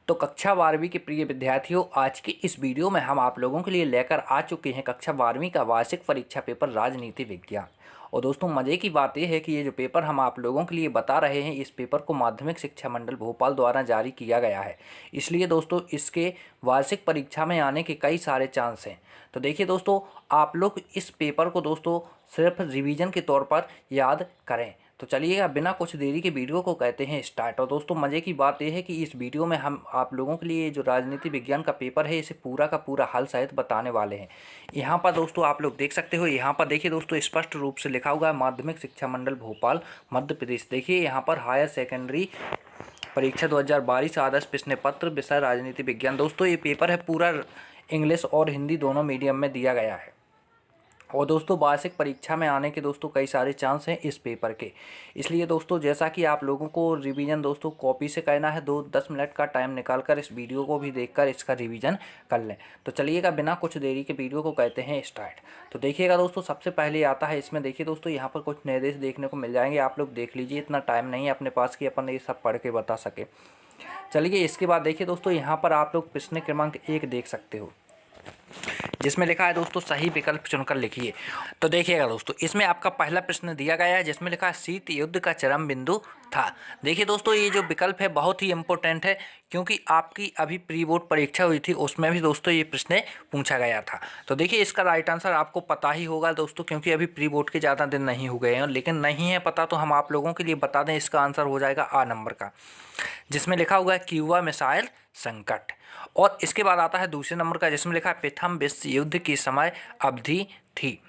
तो कक्षा 12वीं के प्रिय विद्यार्थियों, आज की इस वीडियो में हम आप लोगों के लिए लेकर आ चुके हैं कक्षा 12वीं का वार्षिक परीक्षा पेपर राजनीति विज्ञान। और दोस्तों, मज़े की बात यह है कि ये जो पेपर हम आप लोगों के लिए बता रहे हैं, इस पेपर को माध्यमिक शिक्षा मंडल भोपाल द्वारा जारी किया गया है। इसलिए दोस्तों, इसके वार्षिक परीक्षा में आने के कई सारे चांस हैं। तो देखिए दोस्तों, आप लोग इस पेपर को दोस्तों सिर्फ रिवीजन के तौर पर याद करें। तो चलिएगा, बिना कुछ देरी के वीडियो को कहते हैं स्टार्ट। और दोस्तों, मज़े की बात यह है कि इस वीडियो में हम आप लोगों के लिए जो राजनीति विज्ञान का पेपर है, इसे पूरा का पूरा हल सहित बताने वाले हैं। यहाँ पर दोस्तों आप लोग देख सकते हो, यहाँ पर देखिए दोस्तों, स्पष्ट रूप से लिखा हुआ है माध्यमिक शिक्षा मंडल भोपाल मध्य प्रदेश। देखिए यहाँ पर हायर सेकेंडरी परीक्षा 2022 आदर्श प्रश्न पत्र विषय राजनीति विज्ञान। दोस्तों, ये पेपर है पूरा इंग्लिश और हिंदी दोनों मीडियम में दिया गया है। और दोस्तों, वार्षिक परीक्षा में आने के दोस्तों कई सारे चांस हैं इस पेपर के। इसलिए दोस्तों, जैसा कि आप लोगों को रिवीजन दोस्तों कॉपी से करना है, 2-10 मिनट का टाइम निकालकर इस वीडियो को भी देखकर इसका रिवीजन कर लें। तो चलिएगा, बिना कुछ देरी के वीडियो को कहते हैं स्टार्ट। तो देखिएगा दोस्तों, सबसे पहले आता है इसमें, देखिए दोस्तों, यहाँ पर कुछ निर्देश देखने को मिल जाएंगे। आप लोग देख लीजिए, इतना टाइम नहीं है अपने पास कि अपन ये सब पढ़ के बता सके। चलिए, इसके बाद देखिए दोस्तों, यहाँ पर आप लोग प्रश्न क्रमांक 1 देख सकते हो, जिसमें लिखा है दोस्तों सही विकल्प चुनकर लिखिए। तो देखिएगा दोस्तों, इसमें आपका पहला प्रश्न दिया गया है, जिसमें लिखा है शीत युद्ध का चरम बिंदु था। देखिए दोस्तों, ये जो विकल्प है बहुत ही इंपॉर्टेंट है, क्योंकि आपकी अभी प्री बोर्ड परीक्षा हुई थी, उसमें भी दोस्तों ये प्रश्न पूछा गया था। तो देखिए, इसका राइट आंसर आपको पता ही होगा दोस्तों, क्योंकि अभी प्री बोर्ड के ज़्यादा दिन नहीं हो गए हैं। लेकिन नहीं है पता तो हम आप लोगों के लिए बता दें, इसका आंसर हो जाएगा आ नंबर का, जिसमें लिखा हुआ है क्यूबा मिसाइल संकट। और इसके बाद आता है दूसरे नंबर का, जिसमें लिखा है प्रथम विश्व युद्ध की समय अवधि थी।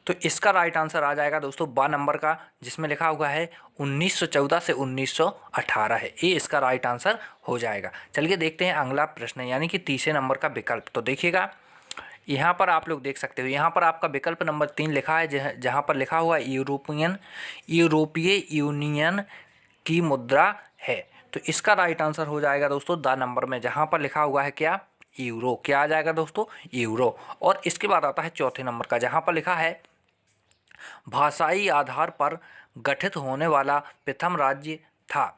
तो इसका राइट आंसर आ जाएगा दोस्तों बा नंबर का, जिसमें लिखा हुआ है 1914 से 1918 है। ये इसका राइट आंसर हो जाएगा। चलिए देखते हैं अगला प्रश्न, यानी कि तीसरे नंबर का विकल्प। तो देखिएगा, यहाँ पर आप लोग देख सकते हो, यहाँ पर आपका विकल्प नंबर 3 लिखा है, जहाँ पर लिखा हुआ है यूरोपीय यूनियन की मुद्रा है। तो इसका राइट आंसर हो जाएगा दोस्तों द नंबर में, जहाँ पर लिखा हुआ है क्या, यूरो। क्या आ जाएगा दोस्तों, यूरो। और इसके बाद आता है चौथे नंबर का, जहाँ पर लिखा है भाषाई आधार पर गठित होने वाला प्रथम राज्य था।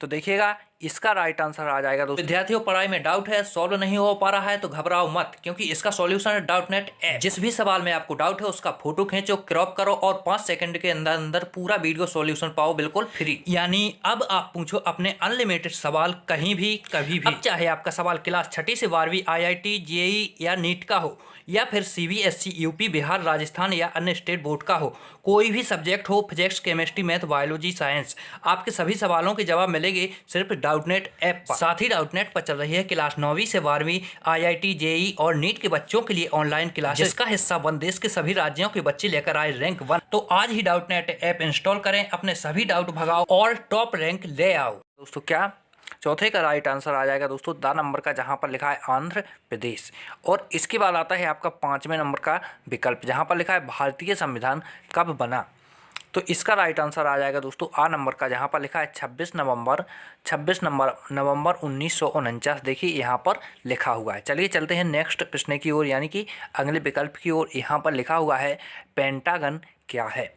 तो देखिएगा, इसका राइट आंसर आ जाएगा दोस्तों। विद्यार्थियों, पढ़ाई में डाउट है, सॉल्व नहीं हो पा रहा है तो घबराओ मत, क्योंकि इसका सॉल्यूशन है डाउटनेट ऐप। जिस भी सवाल में आपको डाउट है उसका फोटो खींचो, क्रॉप करो और 5 सेकंड के अंदर अंदर पूरा वीडियो सॉल्यूशन पाओ बिल्कुल फ्री। यानी अब आप पूछो अपने अनलिमिटेड सवाल कहीं भी कभी भी। अब चाहे आपका सवाल क्लास 6 से 12वीं IIT JEE या नीट का हो, या फिर CBSE यूपी बिहार राजस्थान या अन्य स्टेट बोर्ड का हो, कोई भी सब्जेक्ट हो, physics chemistry math biology science, आपके सभी सवालों के जवाब मिलेंगे सिर्फ डाउटनेट ऐप पर। साथ ही डाउटनेट पर चल रही है क्लास 9वीं से 12वीं IIT JEE और नीट के बच्चों के लिए ऑनलाइन क्लास, जिसका हिस्सा बन देश के सभी राज्यों के बच्चे लेकर आए रैंक 1। तो आज ही डाउटनेट ऐप इंस्टॉल करें, अपने सभी डाउट भगाओ और टॉप रैंक ले आओ। दोस्तों, क्या चौथे का राइट आंसर आ जाएगा दोस्तों द नंबर का, जहां पर लिखा है आंध्र प्रदेश। और इसके बाद आता है आपका 5वें नंबर का विकल्प, जहां पर लिखा है भारतीय संविधान कब बना। तो इसका राइट आंसर आ जाएगा दोस्तों आ नंबर का, जहां पर लिखा है 26 नवंबर 1949। देखिए यहाँ पर लिखा हुआ है। चलिए चलते हैं नेक्स्ट प्रश्न की ओर, यानी कि अगले विकल्प की ओर। यहाँ पर लिखा हुआ है पेंटागन क्या है।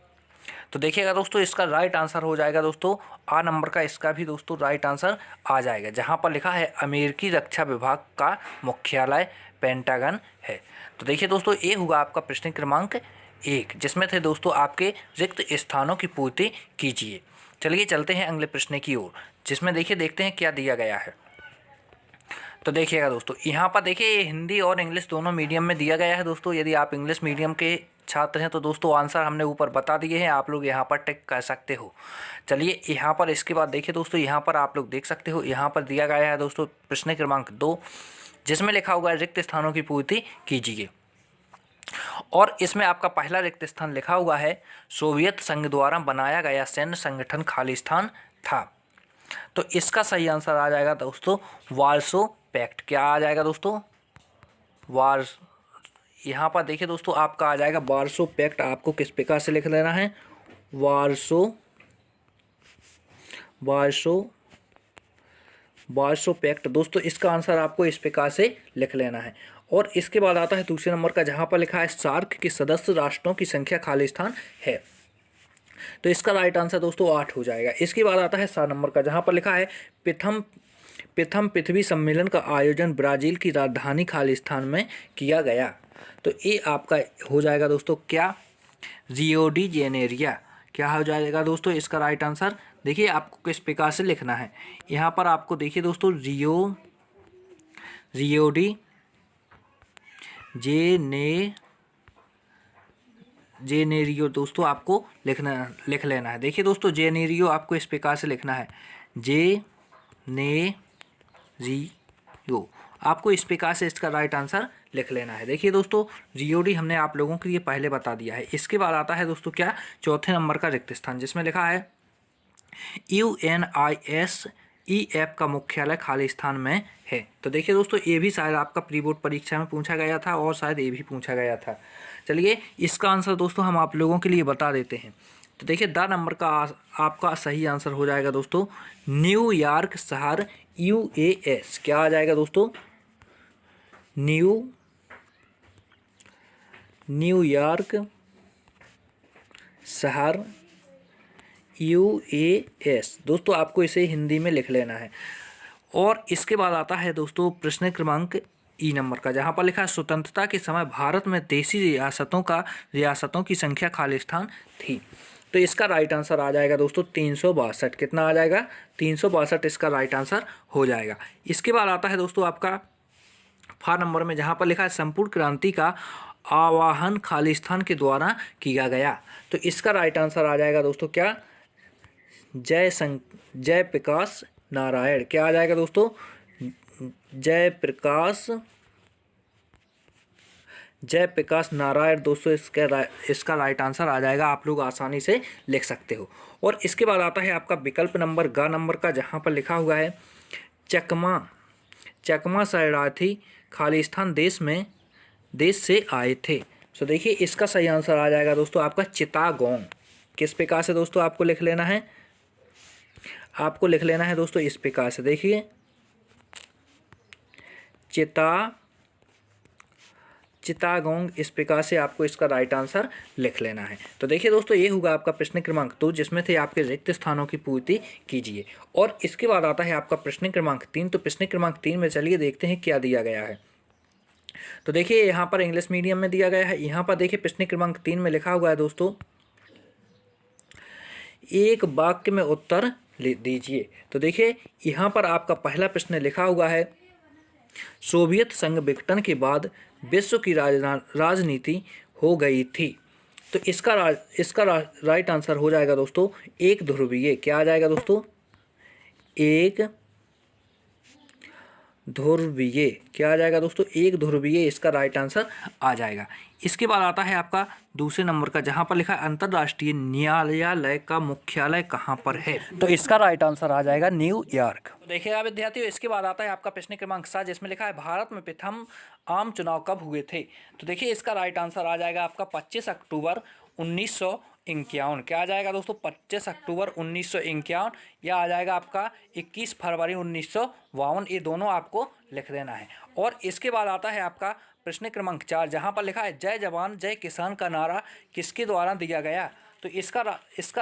तो देखिएगा दोस्तों, इसका राइट आंसर हो जाएगा दोस्तों आ नंबर का, इसका भी दोस्तों राइट आंसर आ जाएगा, जहां पर लिखा है अमेरिकी रक्षा विभाग का मुख्यालय पेंटागन है। तो देखिए दोस्तों, ये हुआ आपका प्रश्न क्रमांक 1, जिसमें थे दोस्तों आपके रिक्त स्थानों की पूर्ति कीजिए। चलिए चलते हैं अगले प्रश्न की ओर, जिसमें देखिए देखते हैं क्या दिया गया है। तो देखिएगा दोस्तों, यहाँ पर देखिए ये हिंदी और इंग्लिश दोनों मीडियम में दिया गया है दोस्तों। यदि आप इंग्लिश मीडियम के छात्र हैं तो दोस्तों आंसर हमने ऊपर बता दिए हैं, आप लोग यहाँ पर टिक कर सकते हो। चलिए यहाँ पर इसके बाद देखिए दोस्तों, यहाँ पर आप लोग देख सकते हो, यहाँ पर दिया गया है दोस्तों प्रश्न क्रमांक 2, जिसमें लिखा हुआ है रिक्त स्थानों की पूर्ति कीजिए। और इसमें आपका पहला रिक्त स्थान लिखा हुआ है सोवियत संघ द्वारा बनाया गया सैन्य संगठन खालिस्तान था। तो इसका सही आंसर आ जाएगा दोस्तों वार्सो पैक्ट। क्या आ जाएगा दोस्तों, यहाँ पर देखिए दोस्तों आपका आ जाएगा वार्सो पैक्ट। आपको किस प्रकार से लिख लेना है, वार्सो पैक्ट। दोस्तों इसका आंसर आपको इस प्रकार से लिख लेना है। और इसके बाद आता है दूसरे नंबर का, जहाँ पर लिखा है सार्क के सदस्य राष्ट्रों की संख्या खालिस्तान है। तो इसका राइट आंसर दोस्तों 8 हो जाएगा। इसके बाद आता है 7 नंबर का, जहाँ पर लिखा है प्रथम पृथ्वी सम्मेलन का आयोजन ब्राज़ील की राजधानी खालिस्तान में किया गया? तो ये आपका हो जाएगा दोस्तों क्या, रियो डी जेनेरिया। क्या हो जाएगा दोस्तों इसका राइट आंसर? देखिए आपको किस प्रकार से लिखना है, यहाँ पर आपको देखिए दोस्तों रियो डी जेनेरियो दोस्तों आपको लिख लेना है। देखिए दोस्तों जेनेरियो आपको इस प्रकार से लिखना है, जेनेरियो, आपको इस प्रकार से इसका राइट आंसर लिख लेना है। देखिए दोस्तों रियो डी हमने आप लोगों के लिए पहले बता दिया है। इसके बाद आता है दोस्तों क्या, चौथे नंबर का रिक्त स्थान, जिसमें लिखा है UNISEF का मुख्यालय खालिस्तान में है। तो देखिए दोस्तों ये भी शायद आपका प्री बोर्ड परीक्षा में पूछा गया था और शायद ये भी पूछा गया था। चलिए इसका आंसर दोस्तों हम आप लोगों के लिए बता देते हैं। तो देखिए 10 नंबर का आपका सही आंसर हो जाएगा दोस्तों न्यूयॉर्क शहर, US। क्या आ जाएगा दोस्तों, न्यूयॉर्क शहर, US। दोस्तों आपको इसे हिंदी में लिख लेना है। और इसके बाद आता है दोस्तों प्रश्न क्रमांक ई नंबर का, जहाँ पर लिखा है स्वतंत्रता के समय भारत में देशी रियासतों की संख्या खालिस्तान थी। तो इसका राइट आंसर आ जाएगा दोस्तों 362। कितना आ जाएगा, 362 इसका राइट आंसर हो जाएगा। इसके बाद आता है दोस्तों आपका फा नंबर में, जहाँ पर लिखा है संपूर्ण क्रांति का आह्वान खालिस्तान के द्वारा किया गया। तो इसका राइट आंसर आ जाएगा दोस्तों क्या, जयप्रकाश नारायण। क्या आ जाएगा दोस्तों, जयप्रकाश नारायण दोस्तों इसका राइट आंसर आ जाएगा। आप लोग आसानी से लिख सकते हो। और इसके बाद आता है आपका विकल्प नंबर ग नंबर का, जहाँ पर लिखा हुआ है चकमा शरणार्थी खालिस्तान देश से आए थे। तो देखिए इसका सही आंसर आ जाएगा दोस्तों आपका चितागोंग। किस प्रकार से दोस्तों आपको लिख लेना है, आपको लिख लेना है दोस्तों इस प्रकार से, देखिए चितागोंग, इस प्रकार से आपको इसका राइट आंसर लिख लेना है। तो देखिए दोस्तों ये होगा आपका प्रश्न क्रमांक 2, जिसमें थे आपके रिक्त स्थानों की पूर्ति कीजिए। और इसके बाद आता है आपका प्रश्न क्रमांक 3। तो प्रश्न क्रमांक 3 में चलिए देखते हैं क्या दिया गया है। तो देखिए यहाँ पर इंग्लिश मीडियम में दिया गया है। यहाँ पर देखिए प्रश्न क्रमांक 3 में लिखा हुआ है दोस्तों, एक वाक्य में उत्तर दीजिए। तो देखिए यहाँ पर आपका पहला प्रश्न लिखा हुआ है, सोवियत संघ विघटन के बाद विश्व की राजनीति हो गई थी। तो इसका राइट आंसर हो जाएगा दोस्तों एक ध्रुवीय। क्या आ जाएगा दोस्तों, एक ध्रुवीय। क्या आ जाएगा दोस्तों, एक ध्रुवीय इसका राइट आंसर आ जाएगा। इसके बाद आता है आपका दूसरे नंबर का, जहां पर लिखा है अंतर्राष्ट्रीय न्यायालय का मुख्यालय कहां पर है। तो इसका राइट आंसर आ जाएगा न्यूयॉर्क। तो देखिएगा विद्यार्थियों इसके बाद आता है आपका प्रश्न क्रमांक 7, जिसमें लिखा है भारत में प्रथम आम चुनाव कब हुए थे। तो देखिए इसका राइट आंसर आ जाएगा आपका 25 अक्टूबर 1951। क्या आ जाएगा दोस्तों, 25 अक्टूबर 1951, या आ जाएगा आपका 21 फरवरी 1952। ये दोनों आपको लिख देना है। और इसके बाद आता है आपका प्रश्न क्रमांक 4, जहां पर लिखा है जय जवान जय किसान का नारा किसके द्वारा दिया गया। तो इसका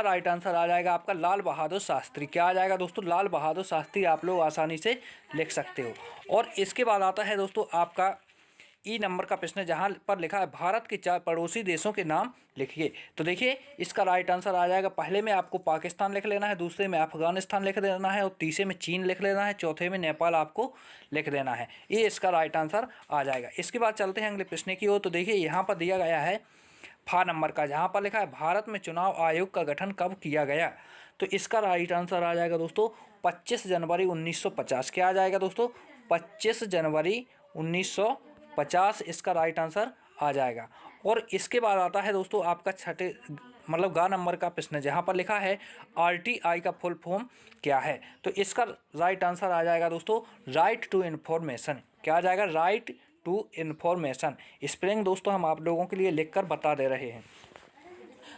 राइट आंसर आ जाएगा आपका लाल बहादुर शास्त्री। क्या आ जाएगा दोस्तों, लाल बहादुर शास्त्री आप लोग आसानी से लिख सकते हो। और इसके बाद आता है दोस्तों आपका ई नंबर का प्रश्न, जहां पर लिखा है भारत के 4 पड़ोसी देशों के नाम लिखिए। तो देखिए इसका राइट आंसर आ जाएगा, पहले में आपको पाकिस्तान लिख लेना है, दूसरे में अफगानिस्तान लिख देना है, और तीसरे में चीन लिख लेना है, चौथे में नेपाल आपको लिख देना है। ये इसका राइट आंसर आ जाएगा। इसके बाद चलते हैं अगले प्रश्न की ओर। तो देखिए यहाँ पर दिया गया है फा नंबर का, जहाँ पर लिखा है भारत में चुनाव आयोग का गठन कब किया गया। तो इसका राइट आंसर आ जाएगा दोस्तों 25 जनवरी 1950। क्या आ जाएगा दोस्तों, 25 जनवरी 1950 इसका राइट आंसर आ जाएगा। और इसके बाद आता है दोस्तों आपका छठे गा नंबर का प्रश्न, जहाँ पर लिखा है RTI का फुल फॉर्म क्या है। तो इसका राइट आंसर आ जाएगा दोस्तों राइट टू इन्फॉर्मेशन। क्या आ जाएगा, राइट टू इन्फॉर्मेशन। स्पेलिंग दोस्तों हम आप लोगों के लिए लिखकर बता दे रहे हैं।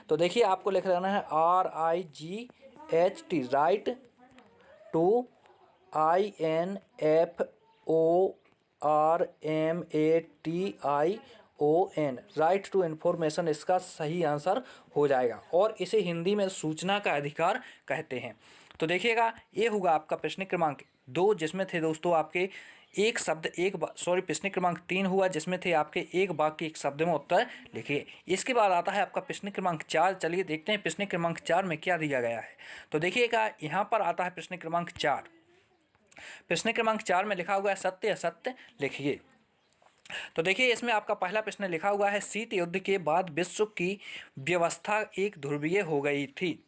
तो देखिए आपको लिख लेना है RIGHT, right to INFORMATION, right to information इसका सही आंसर हो जाएगा। और इसे हिंदी में सूचना का अधिकार कहते हैं। तो देखिएगा ये होगा आपका प्रश्न क्रमांक 2 जिसमें थे दोस्तों आपके एक शब्द प्रश्न क्रमांक 3 हुआ जिसमें थे आपके एक वाक्य एक शब्द में उत्तर लिखिए। इसके बाद आता है आपका प्रश्न क्रमांक 4। चलिए देखते हैं प्रश्न क्रमांक 4 में क्या दिया गया है। तो देखिएगा यहाँ पर आता है प्रश्न क्रमांक 4। प्रश्न क्रमांक 4 में लिखा हुआ है सत्य असत्य लिखिए। तो देखिए इसमें आपका पहला प्रश्न लिखा हुआ है शीत युद्ध के बाद विश्व की व्यवस्था एक ध्रुवीय हो गई थी।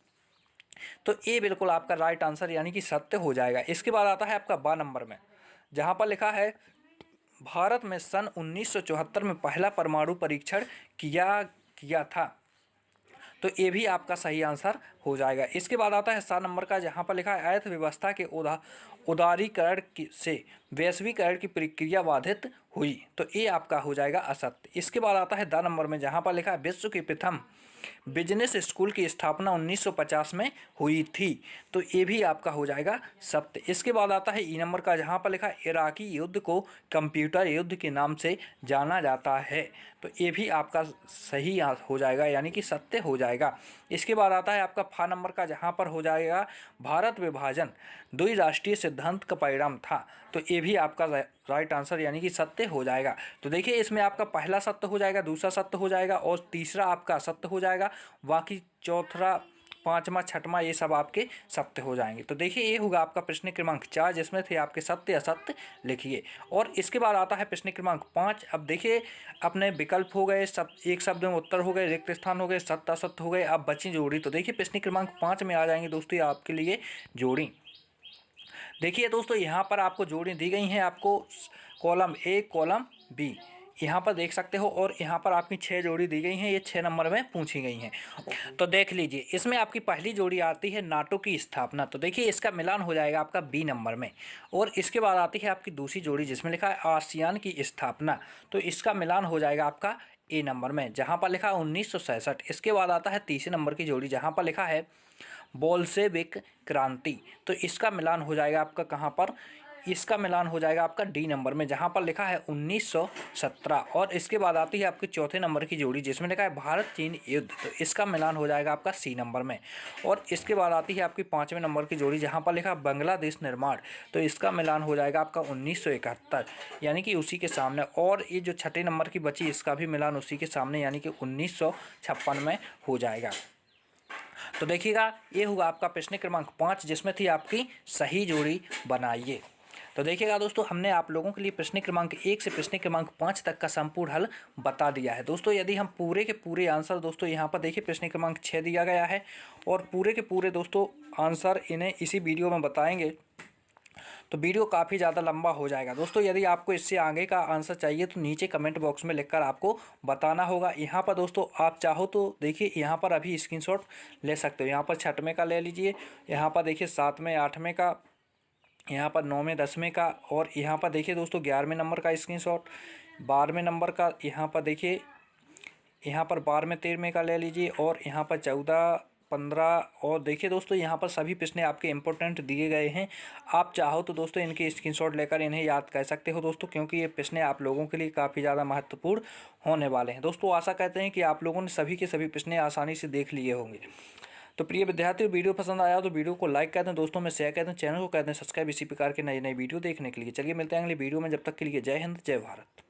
तो ये बिल्कुल आपका राइट आंसर यानी कि सत्य हो जाएगा। इसके बाद आता है आपका 12 नंबर में, जहां पर लिखा है भारत में सन 1974 में पहला परमाणु परीक्षण किया था। तो ये भी आपका सही आंसर हो जाएगा। इसके बाद आता है 7 नंबर का, जहां पर लिखा है अर्थव्यवस्था के उदारीकरण से वैश्वीकरण की प्रक्रिया बाधित हुई। तो ये आपका हो जाएगा असत्य। इसके बाद आता है 10 नंबर में, जहां पर लिखा है विश्व की प्रथम बिजनेस स्कूल की स्थापना 1950 में हुई थी। तो ये भी आपका हो जाएगा सत्य। इसके बाद आता है ई नंबर का, जहां पर लिखा है इराकी युद्ध को कंप्यूटर युद्ध के नाम से जाना जाता है। तो ये भी आपका सही हो जाएगा यानी कि सत्य हो जाएगा। इसके बाद आता है आपका 5 नंबर का, जहां पर हो जाएगा भारत विभाजन द्विराष्ट्रीय सिद्धांत का परिणाम था। तो ये भी आपका राइट आंसर यानी कि सत्य हो जाएगा। तो देखिए इसमें आपका पहला सत्य हो जाएगा, दूसरा सत्य हो जाएगा और तीसरा आपका असत्य हो जाएगा। बाकी चौथा, पांचवा, छठवां ये सब आपके सत्य हो जाएंगे। तो देखिए ये होगा आपका प्रश्न क्रमांक 4 जिसमें थे आपके सत्य असत्य लिखिए। और इसके बाद आता है प्रश्न क्रमांक 5। अब देखिए अपने विकल्प हो गए, सब एक शब्द में उत्तर हो गए, रिक्त स्थान हो गए, सत्य असत्य हो गए, अब बची जोड़ी। तो देखिए प्रश्न क्रमांक 5 में आ जाएंगे दोस्तों आपके लिए जोड़ी। देखिए दोस्तों यहाँ पर आपको जोड़ी दी गई हैं, आपको कॉलम ए कॉलम बी यहाँ पर देख सकते हो। और यहाँ पर आपकी 6 जोड़ी दी गई हैं, ये 6 नंबर में पूछी गई हैं। तो देख लीजिए इसमें आपकी पहली जोड़ी आती है नाटो की स्थापना। तो देखिए इसका मिलान हो जाएगा आपका बी नंबर में। और इसके बाद आती है आपकी दूसरी जोड़ी जिसमें लिखा है आसियान की स्थापना। तो इसका मिलान हो जाएगा आपका ए नंबर में, जहाँ पर लिखा है 1967। इसके बाद आता है तीसरे नंबर की जोड़ी जहाँ पर लिखा है बोल्शेविक क्रांति। तो इसका मिलान हो जाएगा आपका कहाँ पर, इसका मिलान हो जाएगा आपका डी नंबर में, जहाँ पर लिखा है 1917। और इसके बाद आती है आपके चौथे नंबर की जोड़ी जिसमें लिखा है भारत चीन युद्ध। तो इसका मिलान हो जाएगा आपका सी नंबर में। और इसके बाद आती है आपकी 5वें नंबर की जोड़ी जहाँ पर लिखा है बांग्लादेश निर्माण। तो इसका मिलान हो जाएगा आपका 1971 यानी कि उसी के सामने। और ये जो छठे नंबर की बची इसका भी मिलान उसी के सामने यानी कि 1956 में हो जाएगा। तो देखिएगा ये होगा आपका प्रश्न क्रमांक 5 जिसमें थी आपकी सही जोड़ी बनाइए। तो देखिएगा दोस्तों हमने आप लोगों के लिए प्रश्न क्रमांक 1 से प्रश्न क्रमांक 5 तक का संपूर्ण हल बता दिया है। दोस्तों यदि हम पूरे के पूरे आंसर दोस्तों यहाँ पर देखिए प्रश्न क्रमांक 6 दिया गया है और पूरे के पूरे दोस्तों आंसर इन्हें इसी वीडियो में बताएंगे तो वीडियो काफ़ी ज़्यादा लंबा हो जाएगा। दोस्तों यदि आपको इससे आगे का आंसर चाहिए तो नीचे कमेंट बॉक्स में लिखकर आपको बताना होगा। यहाँ पर दोस्तों आप चाहो तो देखिए यहाँ पर अभी स्क्रीनशॉट ले सकते हो। यहाँ पर 6वें का ले लीजिए, यहाँ पर देखिए 7वें 8वें का, यहाँ पर 9वें 10वें का, और यहाँ पर देखिए दोस्तों 11वें नंबर का स्क्रीनशॉट, 12वें नंबर का, यहाँ पर देखिए यहाँ पर 12वें 13वें का ले लीजिए, और यहाँ पर 14 15। और देखिए दोस्तों यहाँ पर सभी प्रश्न आपके इंपॉर्टेंट दिए गए हैं। आप चाहो तो दोस्तों इनके स्क्रीनशॉट लेकर इन्हें याद कर सकते हो दोस्तों, क्योंकि ये प्रश्न आप लोगों के लिए काफ़ी ज़्यादा महत्वपूर्ण होने वाले हैं। दोस्तों आशा करते हैं कि आप लोगों ने सभी के सभी प्रश्न आसानी से देख लिए होंगे। तो प्रिय विद्यार्थियों वीडियो पसंद आया तो वीडियो को लाइक कर दें, दोस्तों में शेयर कर दें, चैनल को कर दें सब्सक्राइब इसी प्रकार के नए नए वीडियो देखने के लिए। चलिए मिलते हैं अगले वीडियो में, जब तक के लिए जय हिंद जय भारत।